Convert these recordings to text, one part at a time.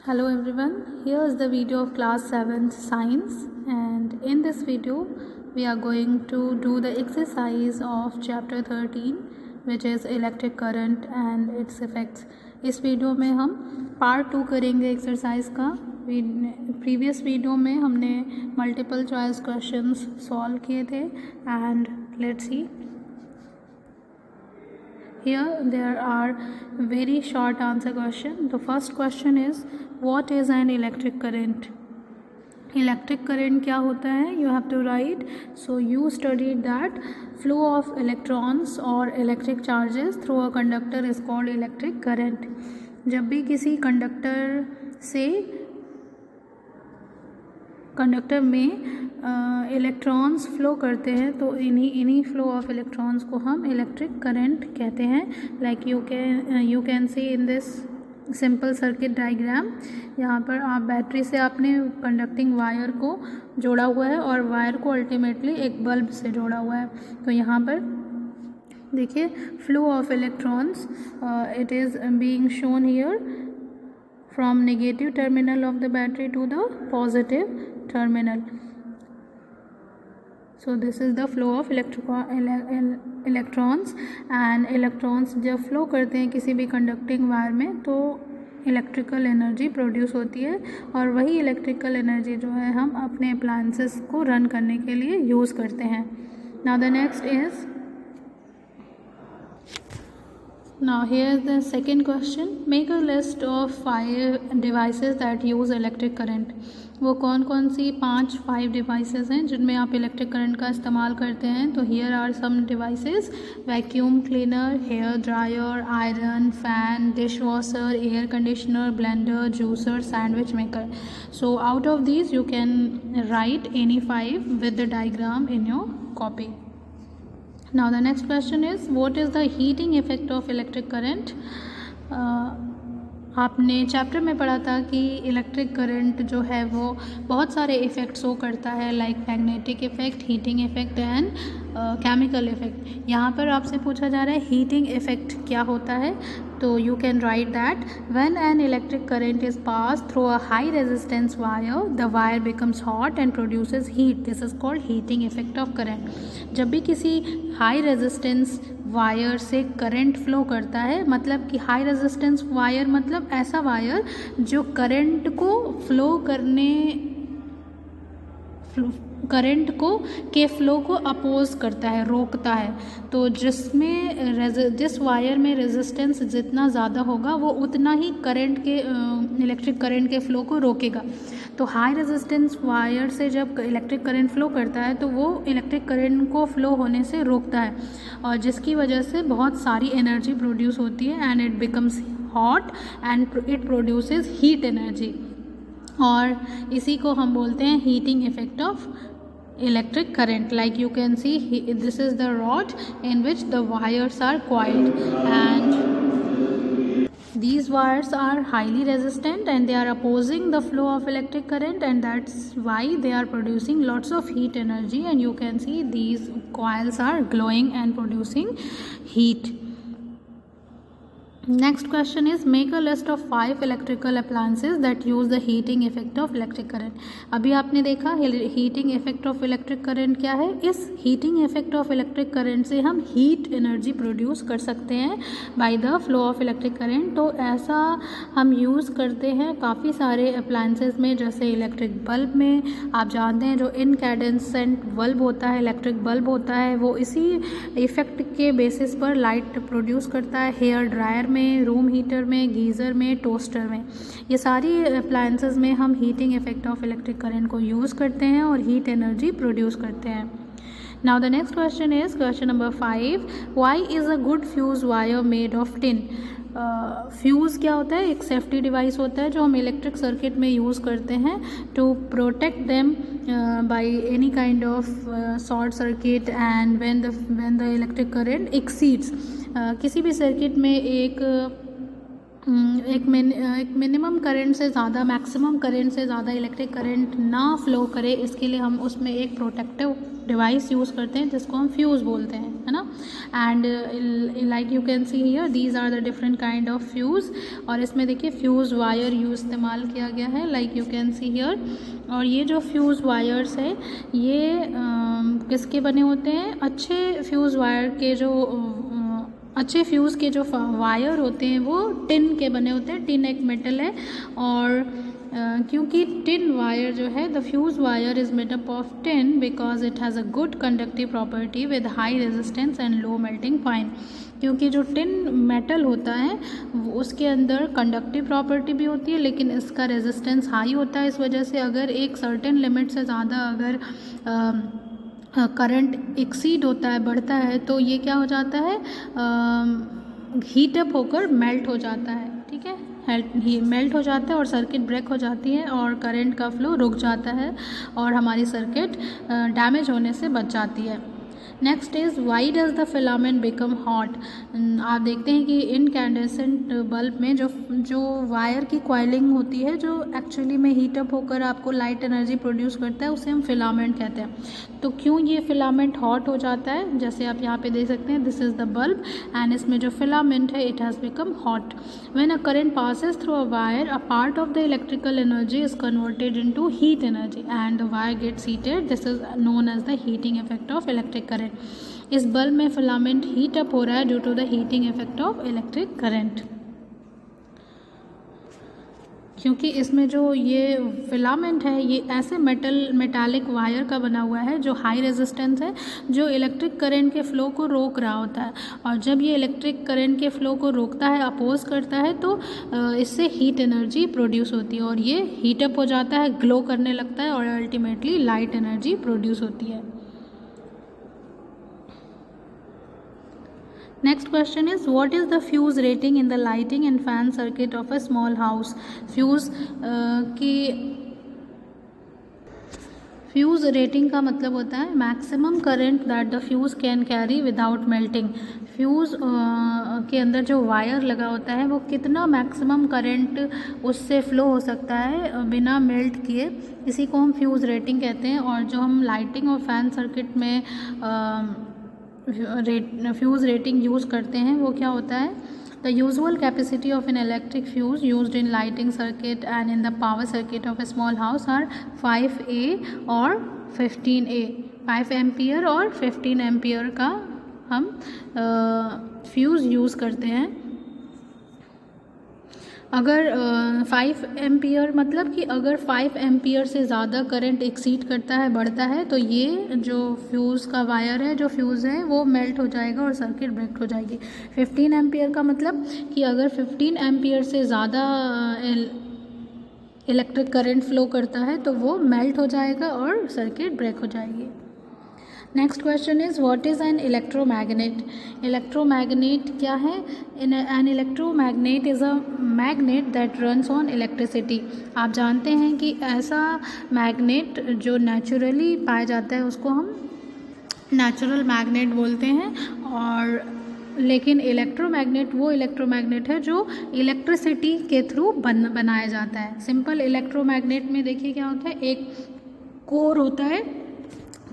Hello everyone, here is the video of class 7 science, and in this video we are going to do the exercise of chapter 13 which is electric current and its effects. इस video में हम part 2 करेंगे exercise का। Previous video में हमने multiple choice questions solve किए थे and let's see. Here there are very short answer question. The first question is what is an electric current? Electric current क्या होता है? You have to write. So you studied that flow of electrons or electric charges through a conductor is called electric current. जब भी किसी conductor में electrons flow करते हैं तो इन्हीं फ्लो ऑफ इलेक्ट्रॉन्स को हम इलेक्ट्रिक करंट कहते हैं। Like you can C in this simple circuit diagram. यहाँ पर आप बैटरी से आपने कंडक्टिंग वायर को जोड़ा हुआ है और वायर को अल्टीमेटली एक बल्ब से जोड़ा हुआ है। तो यहाँ पर देखिए flow of electrons it is being shown here from negative terminal of the battery to the positive terminal. So this is the flow of electrons and electrons जब flow करते हैं किसी भी conducting wire में तो इलेक्ट्रिकल एनर्जी प्रोड्यूस होती है और वही इलेक्ट्रिकल एनर्जी जो है हम अपने अप्लायंसेस को रन करने के लिए यूज़ करते हैं। Now the next is Now here is the second question. Make a list of 5 devices that use electric current. वो कौन कौन सी 5 डिवाइसेस हैं जिनमें आप इलेक्ट्रिक करंट का इस्तेमाल करते हैं। तो here are some devices: vacuum cleaner, hair dryer, iron, fan, dishwasher, air conditioner, blender, juicer, sandwich maker. So out of these you can write any 5 with the diagram in your copy. Now the next question is what is the heating effect of electric current? आपने chapter में पढ़ा था कि electric current जो है वो बहुत सारे इफ़ेक्ट शो करता है, like magnetic effect, heating effect and chemical effect. यहाँ पर आपसे पूछा जा रहा है हीटिंग इफ़ेक्ट क्या होता है। तो you can right that when an electric current is pass through a high resistance wire the wire becomes hot and produces heat, this is called heating effect of current. जब भी किसी high resistance wire से current flow करता है, मतलब कि high resistance wire मतलब ऐसा वायर जो करंट को फ्लो को अपोज करता है, रोकता है। तो जिस वायर में रेजिस्टेंस जितना ज़्यादा होगा वो उतना ही इलेक्ट्रिक करंट के फ्लो को रोकेगा। तो हाई रेजिस्टेंस वायर से जब इलेक्ट्रिक करंट फ्लो करता है तो वो इलेक्ट्रिक करंट को फ्लो होने से रोकता है और जिसकी वजह से बहुत सारी एनर्जी प्रोड्यूस होती है and it becomes hot and it produces heat energy, और इसी को हम बोलते हैं heating effect of electric current. Like you can see this is the rod in which the wires are coiled and these wires are highly resistant and they are opposing the flow of electric current, and that's why they are producing lots of heat energy, and you can see these coils are glowing and producing heat. Next question is make a list of 5 electrical appliances that use the heating effect of electric current. अभी आपने देखा heating effect of electric current क्या है। इस heating effect of electric current से हम heat energy produce कर सकते हैं by the flow of electric current। तो ऐसा हम यूज़ करते हैं काफ़ी सारे appliances में, जैसे इलेक्ट्रिक बल्ब में आप जानते हैं जो इनकैंडेसेंट बल्ब होता है, इलेक्ट्रिक बल्ब होता है, वो इसी इफ़ेक्ट के बेसिस पर लाइट प्रोड्यूस करता है। हेयर ड्रायर में, रूम हीटर में, गीज़र में, टोस्टर में, ये सारी अप्लायंसेस में हम heating effect of electric current को यूज़ करते हैं और हीट एनर्जी प्रोड्यूस करते हैं। Now the next question is question number 5, why is a good fuse wire made of tin? Fuse क्या होता है? एक सेफ्टी डिवाइस होता है जो हम इलेक्ट्रिक सर्किट में यूज़ करते हैं to protect them by any kind of short circuit and when the electric current exceeds. किसी भी सर्किट में एक एक मिनिमम करंट से ज़्यादा मैक्सिमम करंट से ज़्यादा इलेक्ट्रिक करंट ना फ्लो करे, इसके लिए हम उसमें एक प्रोटेक्टिव डिवाइस यूज़ करते हैं जिसको हम फ्यूज़ बोलते हैं, है ना। And like you can see here these are the different kind of fuse. और इसमें देखिए फ्यूज़ वायर इस्तेमाल किया गया है, like you can see here. और ये जो फ्यूज़ वायर्स है ये किसके बने होते हैं? अच्छे फ्यूज़ के जो वायर होते हैं वो टिन के बने होते हैं। टिन एक मेटल है, और क्योंकि टिन वायर जो है, the fuse wire is made up of tin because it has a good conductive property with high resistance and low melting point. क्योंकि जो टिन मेटल होता है उसके अंदर कंडक्टिव प्रॉपर्टी भी होती है, लेकिन इसका रेजिस्टेंस हाई होता है। इस वजह से अगर एक सर्टेन लिमिट से ज़्यादा अगर करंट एक्सीड होता है, बढ़ता है, तो ये क्या हो जाता है? हीट अप होकर मेल्ट हो जाता है, ठीक है। मेल्ट हो जाता है और सर्किट ब्रेक हो जाती है और करंट का फ्लो रुक जाता है और हमारी सर्किट डैमेज होने से बच जाती है। Next is why does the filament become hot. आप देखते हैं कि इनकैंडेसेंट बल्ब में जो वायर की कॉइलिंग होती है, जो एक्चुअली में हीटअप होकर आपको लाइट एनर्जी प्रोड्यूस करता है, उसे हम फिलामेंट कहते हैं। तो क्यों ये फिलामेंट हॉट हो जाता है? जैसे आप यहाँ पे देख सकते हैं, this is the bulb and इसमें जो फिलामेंट है it has become hot. When a current passes through a wire, a part of the electrical energy is converted into heat energy and the wire gets heated. This is known as the heating effect of electric current. इस bulb में filament heat up हो रहा है due to the heating effect of electric current. क्योंकि इसमें जो ये filament है ये ऐसे मेटालिक वायर का बना हुआ है जो हाई रेजिस्टेंस है, जो इलेक्ट्रिक करंट के फ़्लो को रोक रहा होता है। और जब ये इलेक्ट्रिक करंट के फ़्लो को रोकता है, अपोज करता है, तो इससे हीट एनर्जी प्रोड्यूस होती है और ये हीटअप हो जाता है, ग्लो करने लगता है और अल्टीमेटली लाइट एनर्जी प्रोड्यूस होती है। Next question is, what is the fuse rating in the lighting and fan circuit of a small house? Fuse rating का मतलब होता है maximum current that the fuse can carry without melting. Fuse के अंदर जो wire लगा होता है वो कितना मैक्सिमम करंट उससे फ्लो हो सकता है बिना मेल्ट किए, इसी को हम फ्यूज़ रेटिंग कहते हैं। और जो हम लाइटिंग और फैन सर्किट में फ्यूज़ रेटिंग यूज़ करते हैं वो क्या होता है? The usual capacity of an electric fuse used in lighting circuit and in the power circuit of a small house are 5A और 15A। 5 एम्पियर और 15 एम्पियर का हम फ्यूज़ यूज़ करते हैं। अगर 5 एम्पियर मतलब कि अगर 5 एम्पियर से ज़्यादा करंट एक्सीड करता है, बढ़ता है, तो ये जो फ्यूज़ का वायर है, जो फ्यूज़ है, वो मेल्ट हो जाएगा और सर्किट ब्रेक हो जाएगी। 15 एम्पियर का मतलब कि अगर 15 एम्पियर से ज़्यादा इलेक्ट्रिक करंट फ्लो करता है तो वो मेल्ट हो जाएगा और सर्किट ब्रेक हो जाएगी। Next question is, what is an electromagnet? Electromagnet क्या है? An electromagnet is a magnet that runs on electricity. आप जानते हैं कि ऐसा मैग्नेट जो नेचुरली पाया जाता है उसको हम नेचुरल मैग्नेट बोलते हैं। और लेकिन इलेक्ट्रोमैग्नेट वो इलेक्ट्रोमैग्नेट है जो इलेक्ट्रिसिटी के थ्रू बनाया जाता है। सिंपल इलेक्ट्रोमैग्नेट में देखिए क्या होता है, एक कोर होता है,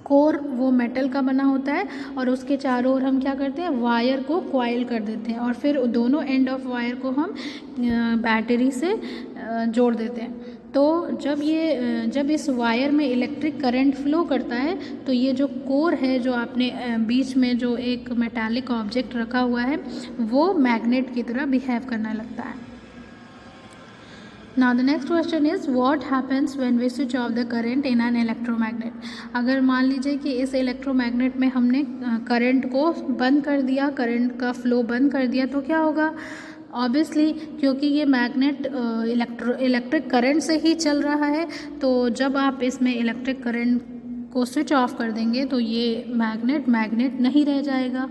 कोर वो मेटल का बना होता है और उसके चारों ओर हम क्या करते हैं, वायर को कॉइल कर देते हैं और फिर दोनों एंड ऑफ वायर को हम बैटरी से जोड़ देते हैं। तो जब इस वायर में इलेक्ट्रिक करंट फ्लो करता है तो ये जो कोर है, जो आपने बीच में जो एक मेटालिक ऑब्जेक्ट रखा हुआ है, वो मैग्नेट की तरह बिहेव करने लगता है। Now the next question is, what happens when we switch off the current in an electromagnet? अगर मान लीजिए कि इस इलेक्ट्रोमैग्नेट में हमने करंट को बंद कर दिया, करंट का फ्लो बंद कर दिया, तो क्या होगा? ऑब्वियसली क्योंकि ये मैग्नेट इलेक्ट्रिक करंट से ही चल रहा है, तो जब आप इसमें इलेक्ट्रिक करंट को स्विच ऑफ कर देंगे तो ये मैग्नेट नहीं रह जाएगा।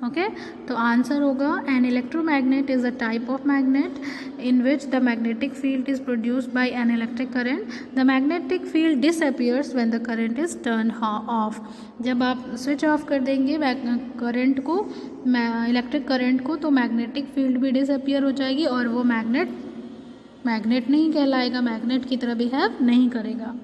ओके, तो आंसर होगा, an electromagnet is a type of magnet in which the magnetic field is produced by an electric current. The magnetic field disappears when the current is turn off. जब आप switch off कर देंगे electric current को, तो magnetic field भी disappear हो जाएगी और वो मैग्नेट मैग्नेट नहीं कहलाएगा, मैग्नेट की तरह बिहेव नहीं करेगा।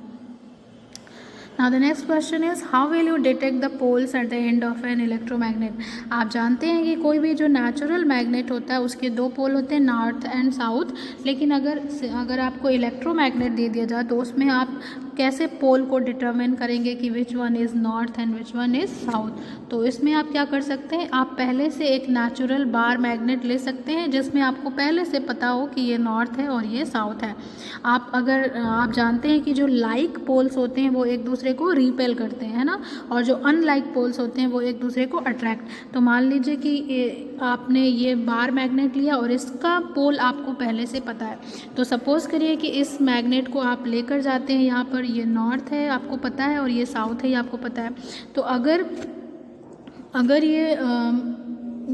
Now the next question is how will you detect the poles at the end of an electromagnet? आप जानते हैं कि कोई भी जो नेचुरल मैग्नेट होता है उसके दो पोल होते हैं, नॉर्थ एंड साउथ, लेकिन अगर आपको इलेक्ट्रोमैग्नेट दे दिया जाए तो उसमें आप कैसे पोल को डिटरमिन करेंगे कि which one is north and which one is south? तो इसमें आप क्या कर सकते हैं, आप पहले से एक नेचुरल बार मैग्नेट ले सकते हैं जिसमें आपको पहले से पता हो कि ये नॉर्थ है और ये साउथ है। आप जानते हैं कि जो लाइक पोल्स होते हैं वो एक दूसरे को रिपेल करते हैं, है ना, और जो अनलाइक पोल्स होते हैं वो एक दूसरे को अट्रैक्ट। तो मान लीजिए कि आपने ये बार मैग्नेट लिया और इसका पोल आपको पहले से पता है, तो सपोज़ करिए कि इस मैग्नेट को आप लेकर जाते हैं, यहाँ पर ये नॉर्थ है आपको पता है और ये साउथ है ये आपको पता है। तो अगर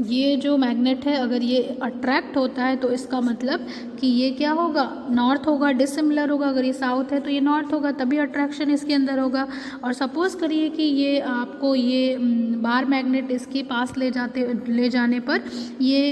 ये जो मैग्नेट है अगर ये अट्रैक्ट होता है तो इसका मतलब कि ये क्या होगा, नॉर्थ होगा, डिसिमिलर होगा। अगर ये साउथ है तो ये नॉर्थ होगा, तभी अट्रैक्शन इसके अंदर होगा। और सपोज़ करिए कि ये आपको ये बार मैग्नेट इसके पास ले जाने पर ये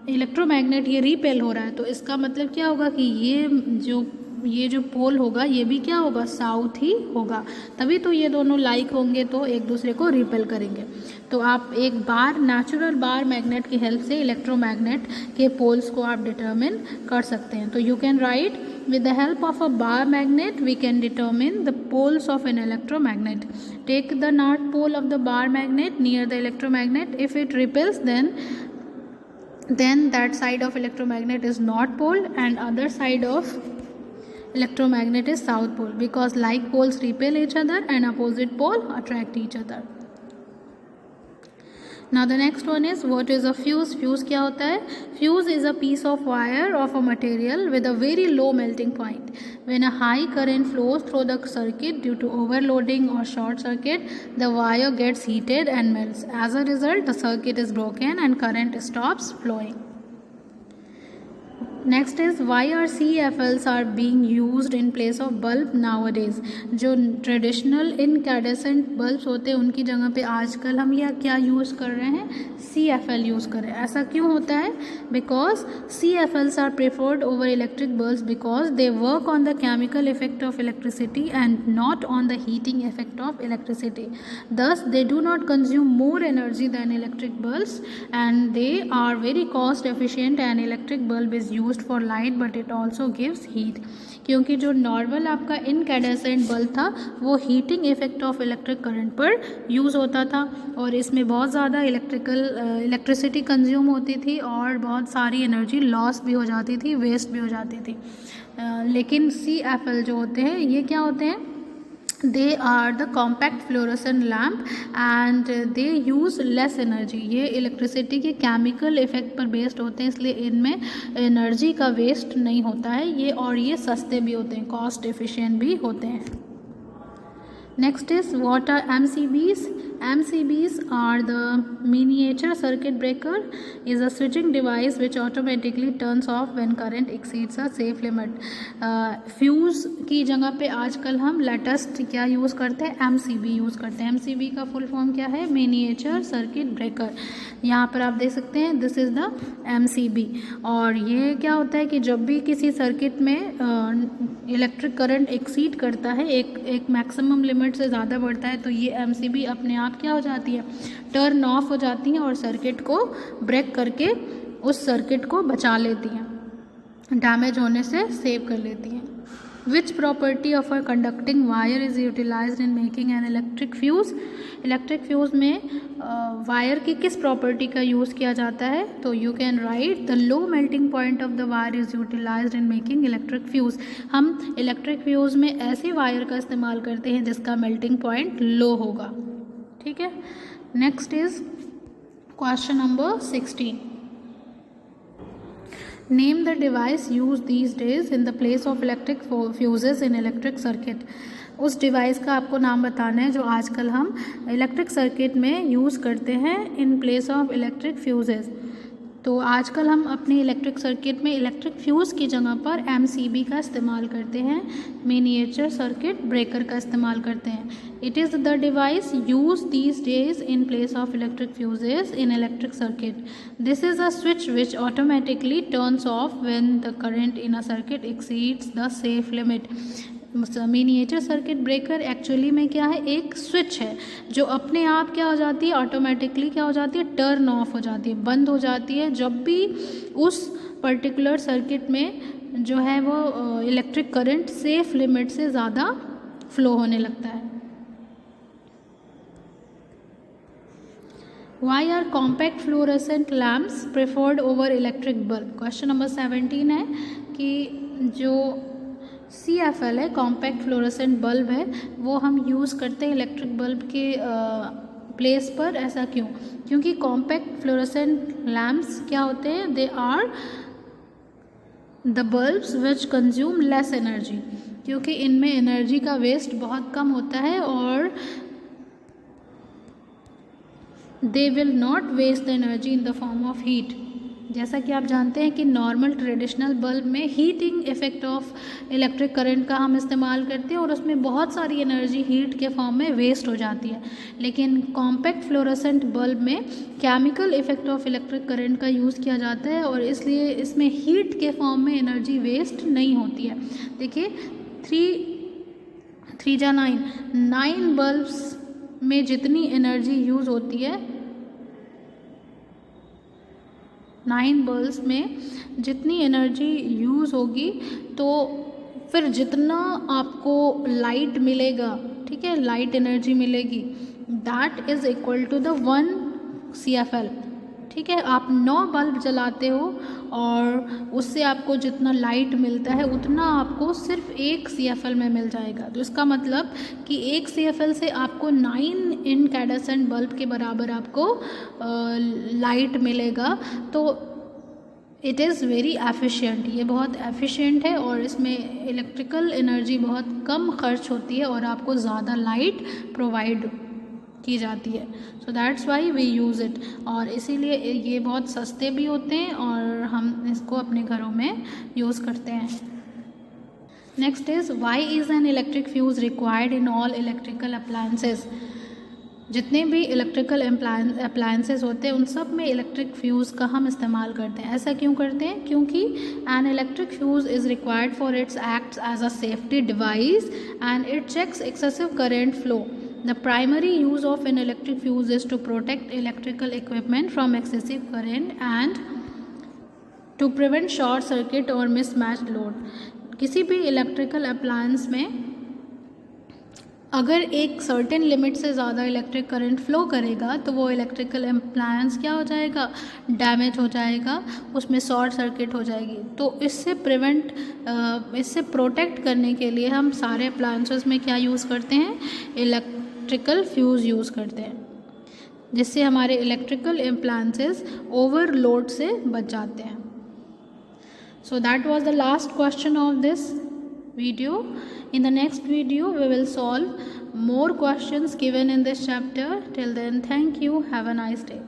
इलेक्ट्रोमैग्नेट ये रिपेल हो रहा है, तो इसका मतलब क्या होगा कि ये जो पोल होगा ये भी क्या होगा, साउथ ही होगा, तभी तो ये दोनों लाइक होंगे तो एक दूसरे को रिपेल करेंगे। तो आप एक नेचुरल बार मैग्नेट की हेल्प से इलेक्ट्रोमैग्नेट के पोल्स को आप डिटरमिन कर सकते हैं। तो you can right with the help of a bar magnet we can determine the poles of an electromagnet. Take the north pole of the bar magnet near the electromagnet. If it repels, then that side of electromagnet is north pole and other side of electromagnet is south pole, because like poles repel each other and opposite pole attract each other. Now the next one is what is a fuse? Fuse क्या होता है? Fuse is a piece of wire of a material with a very low melting point. When a high current flows through the circuit due to overloading or short circuit, the wire gets heated and melts. As a result, the circuit is broken and current stops flowing. Next is why are CFLs are being used in place of bulb nowadays? जो traditional incandescent bulbs होते हैं उनकी जगह पे आजकल हम यह क्या यूज़ कर रहे हैं, CFL यूज़ कर रहे हैं। ऐसा क्यों होता है? Because CFLs are preferred over electric bulbs because they work on the chemical effect of electricity and not on the heating effect of electricity. Thus, they do not consume more energy than electric bulbs and they are very cost efficient. And electric bulb is used for light but it also gives heat. क्योंकि जो normal आपका incandescent bulb था वो heating effect of electric current पर use होता था और इसमें बहुत ज़्यादा इलेक्ट्रिसिटी कंज्यूम होती थी और बहुत सारी एनर्जी लॉस भी हो जाती थी, वेस्ट भी हो जाती थी। लेकिन CFL जो होते हैं ये क्या होते हैं, they are the compact fluorescent lamp and they use less energy. ये इलेक्ट्रिसिटी के केमिकल इफेक्ट पर बेस्ड होते हैं, इसलिए इनमें एनर्जी का वेस्ट नहीं होता है ये, और ये सस्ते भी होते हैं, कॉस्ट एफिशिएंट भी होते हैं। Next is what are MCBs? MCBs are the miniature circuit breaker is a switching device which automatically turns off when current exceeds a safe limit. Fuse की जगह पे आजकल हम लेटेस्ट क्या यूज़ करते हैं, MCB यूज़ करते हैं। MCB का फुल फॉर्म क्या है, मिनिएचर सर्किट ब्रेकर। यहाँ पर आप देख सकते हैं दिस इज़ द MCB। और ये क्या होता है कि जब भी किसी सर्किट में इलेक्ट्रिक करंट एक्सीड करता है, एक मैक्सिमम लिमिट से ज़्यादा बढ़ता है, तो ये MCB अपने आप क्या हो जाती है, टर्न ऑफ हो जाती हैं और सर्किट को ब्रेक करके उस सर्किट को बचा लेती हैं, डैमेज होने से सेव कर लेती हैं। Which property of a conducting wire is utilized in making an electric fuse? Electric fuse में वायर की किस प्रॉपर्टी का यूज़ किया जाता है? तो you can write the low melting point of the wire is utilised in making electric fuse. हम electric fuse में ऐसे वायर का इस्तेमाल करते हैं जिसका मेल्टिंग पॉइंट लो होगा। ठीक है, next is question number 16। Name the device used these days in the place of electric fuses in electric circuit. उस डिवाइस का आपको नाम बताना है जो आजकल हम इलेक्ट्रिक सर्किट में यूज़ करते हैं in place of electric fuses. तो आजकल हम अपने इलेक्ट्रिक सर्किट में इलेक्ट्रिक फ्यूज़ की जगह पर MCB का इस्तेमाल करते हैं, मिनिएचर सर्किट ब्रेकर का इस्तेमाल करते हैं। It is the device use these days in place of electric fuses in electric circuit. This is a switch which automatically turns of when the current in a circuit exceeds the safe limit. Miniature circuit breaker actually में क्या है, एक switch है जो अपने आप क्या हो जाती है, ऑटोमेटिकली क्या हो जाती है, टर्न ऑफ हो जाती है, बंद हो जाती है जब भी उस पर्टिकुलर सर्किट में जो है वो इलेक्ट्रिक करंट सेफ लिमिट से ज़्यादा फ्लो होने लगता है। Why are compact fluorescent lamps preferred over electric bulb? Question number 17 है कि जो CFL है, कॉम्पैक्ट फ्लोरेसेंट बल्ब है, वो हम यूज़ करते हैं इलेक्ट्रिक बल्ब के प्लेस पर। ऐसा क्यों? क्योंकि कॉम्पैक्ट फ्लोरेसेंट लैम्प्स क्या होते हैं, they are the bulbs which consume less energy, क्योंकि इनमें एनर्जी का वेस्ट बहुत कम होता है और they will not waste the energy in the form of heat. जैसा कि आप जानते हैं कि नॉर्मल ट्रेडिशनल बल्ब में heating effect of electric current का हम इस्तेमाल करते हैं और उसमें बहुत सारी एनर्जी हीट के फॉर्म में वेस्ट हो जाती है, लेकिन कॉम्पैक्ट फ्लोरेसेंट बल्ब में chemical effect of electric current का यूज़ किया जाता है और इसलिए इसमें हीट के फॉर्म में एनर्जी वेस्ट नहीं होती है। देखिए 3 जा 9 बल्ब्स में जितनी एनर्जी यूज़ होती है, 9 बल्ब्स में जितनी एनर्जी यूज़ होगी तो फिर जितना आपको लाइट मिलेगा, ठीक है, लाइट एनर्जी मिलेगी, that is equal to the 1 CFL। ठीक है, आप 9 बल्ब जलाते हो और उससे आपको जितना लाइट मिलता है उतना आपको सिर्फ 1 CFL में मिल जाएगा। तो इसका मतलब कि 1 CFL से आपको 9 इनकैंडेसेंट बल्ब के बराबर आपको लाइट मिलेगा। तो इट इज़ वेरी एफिशिएंट, ये बहुत एफिशिएंट है और इसमें इलेक्ट्रिकल एनर्जी बहुत कम खर्च होती है और आपको ज़्यादा लाइट प्रोवाइड की जाती है। So that's why we use it, और इसीलिए ये बहुत सस्ते भी होते हैं और हम इसको अपने घरों में यूज़ करते हैं। Next is why is an electric fuse required in all electrical appliances. जितने भी इलेक्ट्रिकल अप्लायंसेस होते हैं उन सब में इलेक्ट्रिक फ्यूज़ का हम इस्तेमाल करते हैं। ऐसा क्यों करते हैं? क्योंकि an electric fuse is required for its acts as a safety device and it checks excessive current flow. The primary use of an electric fuse is to protect electrical equipment from excessive current and to prevent short circuit or mismatched load. किसी भी electrical appliance में अगर एक certain limit से ज़्यादा electric current flow करेगा तो वो इलेक्ट्रिकल अप्लायंस क्या हो जाएगा, डैमेज हो जाएगा, उसमें शॉर्ट सर्किट हो जाएगी। तो इससे प्रोटेक्ट करने के लिए हम सारे अप्लायंसेस में क्या यूज़ करते हैं, इलेक्ट्रिकल फ्यूज़ यूज़ करते हैं, जिससे हमारे इलेक्ट्रिकल अप्लायंसेस ओवरलोड से बच जाते हैं। So that was the last question of this video. In the next video we will solve more questions given in this chapter. Till then, thank you, have a nice day.